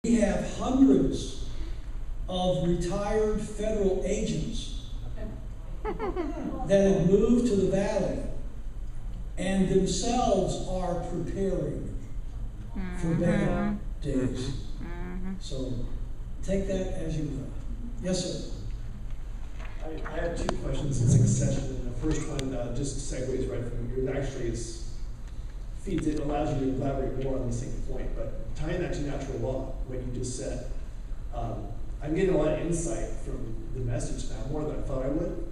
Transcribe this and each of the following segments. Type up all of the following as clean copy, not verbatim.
We have hundreds of retired federal agents that have moved to the valley and themselves are preparing for better days. So take that as you will. Yes, sir. I have two questions in succession. And the first one just segues right from yours. Actually, it allows you to elaborate more on the same point. But tying that to natural law, what you just said, I'm getting a lot of insight from the message now, more than I thought I would.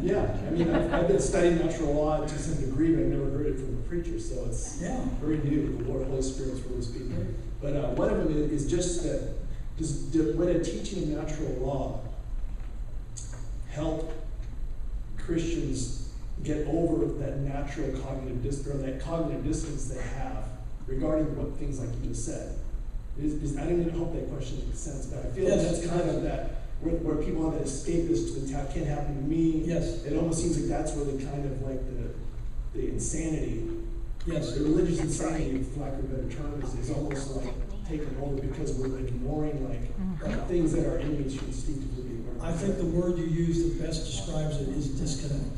Yeah, I mean, I've been studying natural law to some degree, but I've never heard it from a preacher, so it's very new. The Lord, Holy Spirit's really speaking. But one of them is just that, when a teaching of natural law help Christians get over that natural cognitive dissonance, or that cognitive dissonance they have regarding what things like you just said? I don't even hope that question makes sense, but I feel like that's kind of that where people have that escapist to the can't happen to me. Yes. It almost seems like that's where the kind of like the insanity, the religious insanity, for lack of a better term, is almost like taken over because we're ignoring like things that our enemies should instinctively be aware of. I think the word you use that best describes it is disconnect.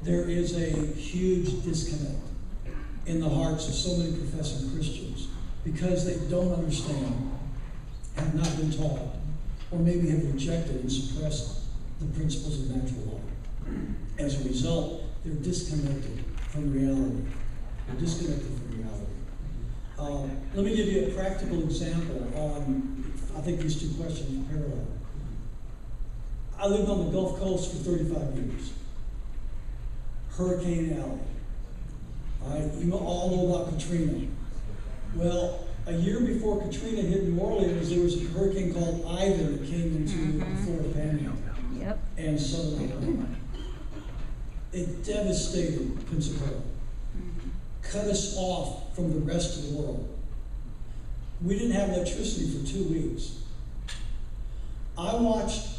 There is a huge disconnect in the hearts of so many professing Christians because they don't understand, have not been taught, or maybe have rejected and suppressed the principles of natural law. As a result, they're disconnected from reality. They're disconnected from reality. Let me give you a practical example on, I think these two questions are parallel. I lived on the Gulf Coast for 35 years. Hurricane Alley. All right, you all know about Katrina. Well, a year before Katrina hit New Orleans, there was a hurricane called Ivan that came into the Florida Panhandle and southern Alabama. It devastated Pensacola, cut us off from the rest of the world. We didn't have electricity for 2 weeks. I watched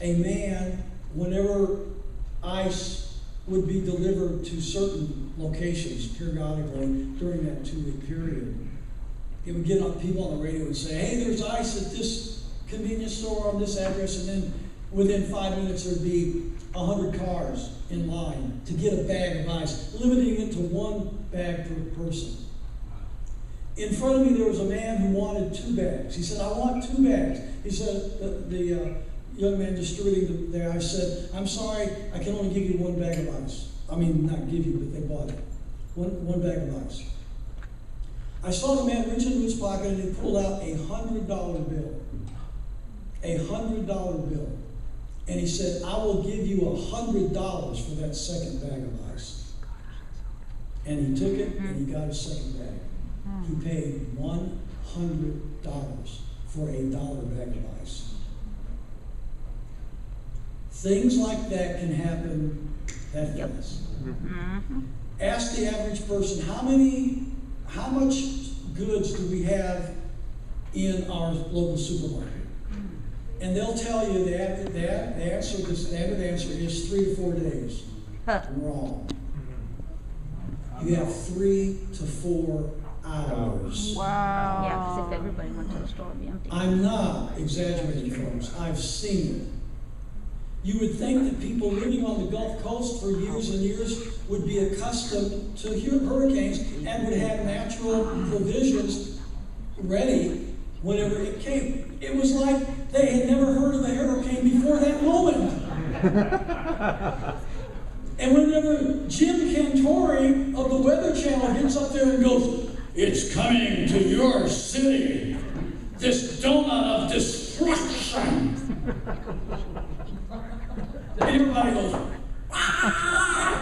a man, whenever ice would be delivered to certain locations periodically during that 2-week period, it would get on people on the radio and say, hey, there's ice at this convenience store on this address, and then within 5 minutes there'd be 100 cars in line to get a bag of ice, limiting it to 1 bag per person. In front of me there was a man who wanted 2 bags. He said, I want 2 bags. He said, the young man distributing the ice said, I'm sorry, I can only give you 1 bag of ice. I mean, not give you, but they bought it. One bag of ice. I saw the man reach into his pocket and he pulled out a $100 bill. A $100 bill. And he said, I will give you $100 for that second bag of ice. And he took it and he got his second bag. He paid $100 for a $1 bag of ice. Things like that can happen that fast. Ask the average person, how much goods do we have in our local supermarket? And they'll tell you that the standard answer is 3 to 4 days. Wrong. You have 3 to 4 hours. Wow. Yeah, because if everybody went to the store, it'd be empty. I'm not exaggerating, folks. I've seen it. You would think that people living on the Gulf Coast for years and years would be accustomed to hurricanes and would have natural provisions ready whenever it came. It was like they had never heard of a hurricane before that moment. And whenever Jim Cantore of the Weather Channel gets up there and goes, it's coming to your city, this donut of destruction. And everybody goes, ah!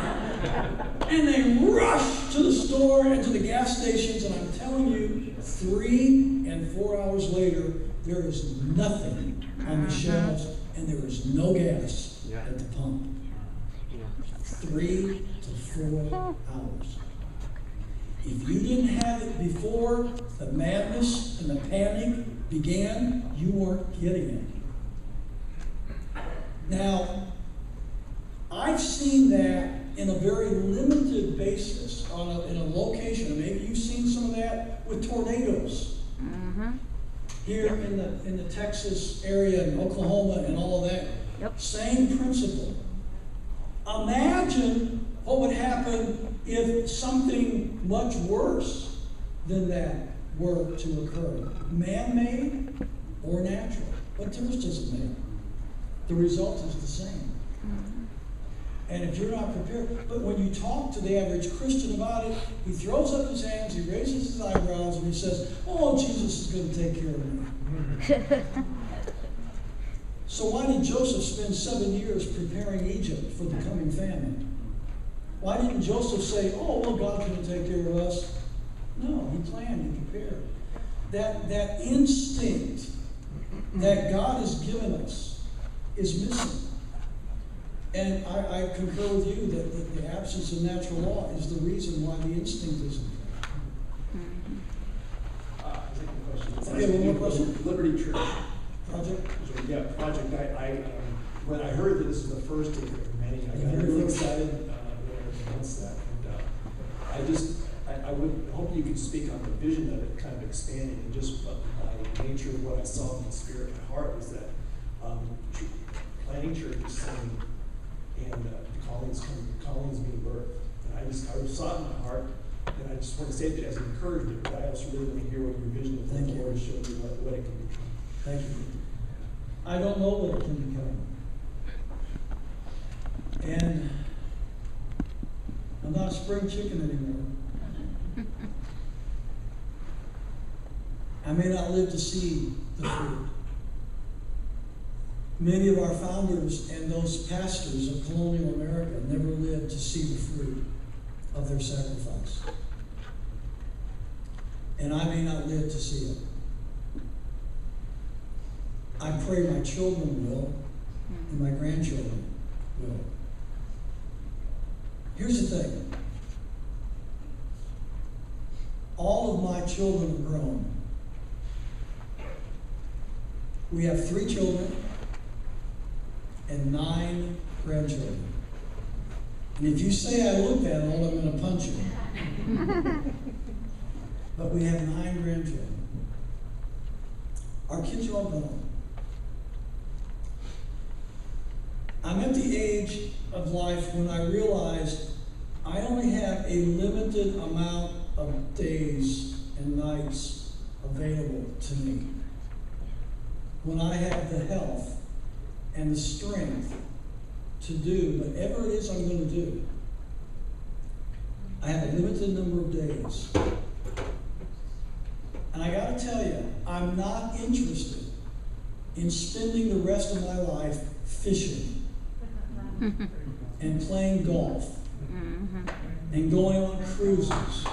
And they rush to the store and to the gas stations, and I'm telling you, 3 and 4 hours later, there is nothing on the shelves, and there is no gas at the pump. 3 to 4 hours. If you didn't have it before the madness and the panic began, you weren't getting it. Now, I've seen that in a very limited basis in a location. And maybe you've seen some of that with tornadoes. Here in the Texas area and Oklahoma and all of that. Yep. Same principle. Imagine what would happen if something much worse than that were to occur. Man-made or natural. What difference does it make? The result is the same. And if you're not prepared, but when you talk to the average Christian about it, he throws up his hands, he raises his eyebrows, and he says, "Oh, Jesus is going to take care of me." So why did Joseph spend 7 years preparing Egypt for the coming famine? Why didn't Joseph say, "Oh, well, God's going to take care of us"? No, he planned, he prepared. That instinct that God has given us is missing. And I concur with you that the absence of natural law is the reason why the instinct isn't there. Second question. Okay, one more question. Liberty Church. Project? Yeah, project. When I heard that this is the first of many, I got really excited when I announced that. And I would hope you could speak on the vision of it kind of expanding, and just by nature of what I saw in the spirit of my heart was that planting church is saying, and callings being birthed. And I saw it in my heart, and I just want to say that as an encouragement, but I also really want to hear what your vision of the Lord is showing you, what it can become. Thank you. I don't know what it can become. And I'm not a spring chicken anymore. I may not live to see the fruit. Many of our founders and those pastors of colonial America never lived to see the fruit of their sacrifice. And I may not live to see it. I pray my children will, and my grandchildren will. Here's the thing. All of my children are grown. We have 3 children and 9 grandchildren. And if you say I look that old, I'm going to punch you. But we have 9 grandchildren. Our kids are all grown. I'm at the age of life when I realized I only have a limited amount of days and nights available to me. When I have the health and the strength to do whatever it is I'm going to do, I have a limited number of days. And I got to tell you, I'm not interested in spending the rest of my life fishing and playing golf and going on cruises.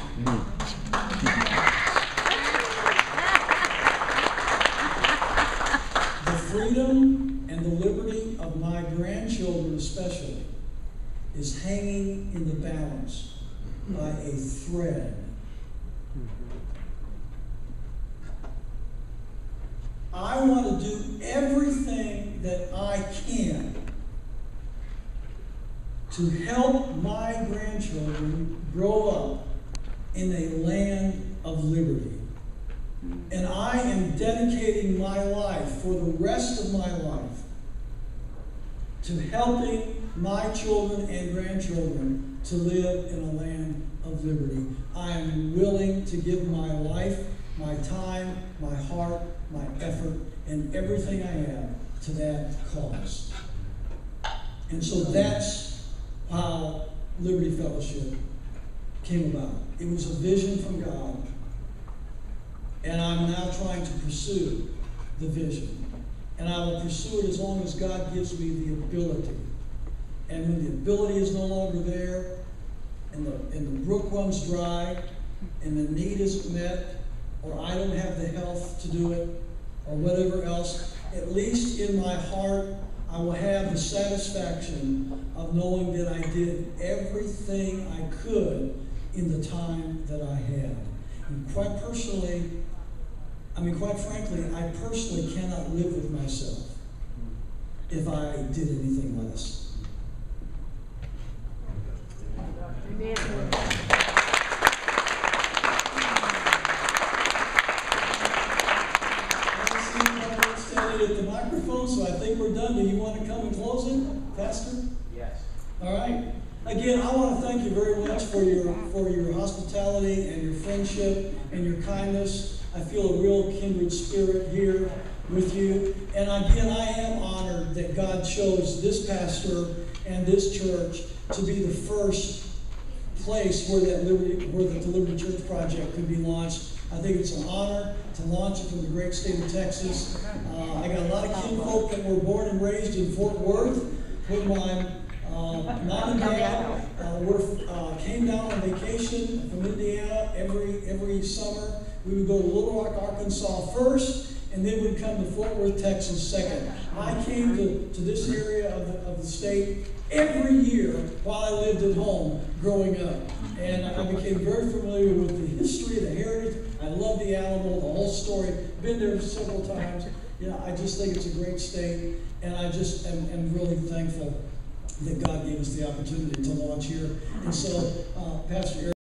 The freedom and the liberty of my grandchildren especially is hanging in the balance by a thread. I want to do everything that I can to help my grandchildren grow up in a land of liberty. And I am dedicating my life for the rest of my life to helping my children and grandchildren to live in a land of liberty. I am willing to give my life, my time, my heart, my effort, and everything I have to that cause. And so that's how Liberty Fellowship came about. It was a vision from God, and I'm now trying to pursue the vision. And I will pursue it as long as God gives me the ability. And when the ability is no longer there, and the brook runs dry, and the need isn't met, or I don't have the health to do it, or whatever else, at least in my heart, I will have the satisfaction of knowing that I did everything I could in the time that I had. And quite frankly, I personally cannot live with myself if I did anything less. Standing at the microphone, so I think we're done. Do you want to come and close it, Pastor? Yes. All right. Again, I want to thank you very much for your hospitality and your friendship and your kindness. I feel a real kindred spirit here with you. And again, I am honored that God chose this pastor and this church to be the first place where the Liberty Church Project could be launched. I think it's an honor to launch it from the great state of Texas. I got a lot of kinfolk that were born and raised in Fort Worth. When my mom and dad came down on vacation from Indiana every summer, we would go to Little Rock, Arkansas first, and then we'd come to Fort Worth, Texas second. I came to this area of the state every year while I lived at home growing up. And I became very familiar with the history, the heritage. I love the Alamo, the whole story. Been there several times. I just think it's a great state, and I just am really thankful that God gave us the opportunity to launch here. And so, Pastor Eric,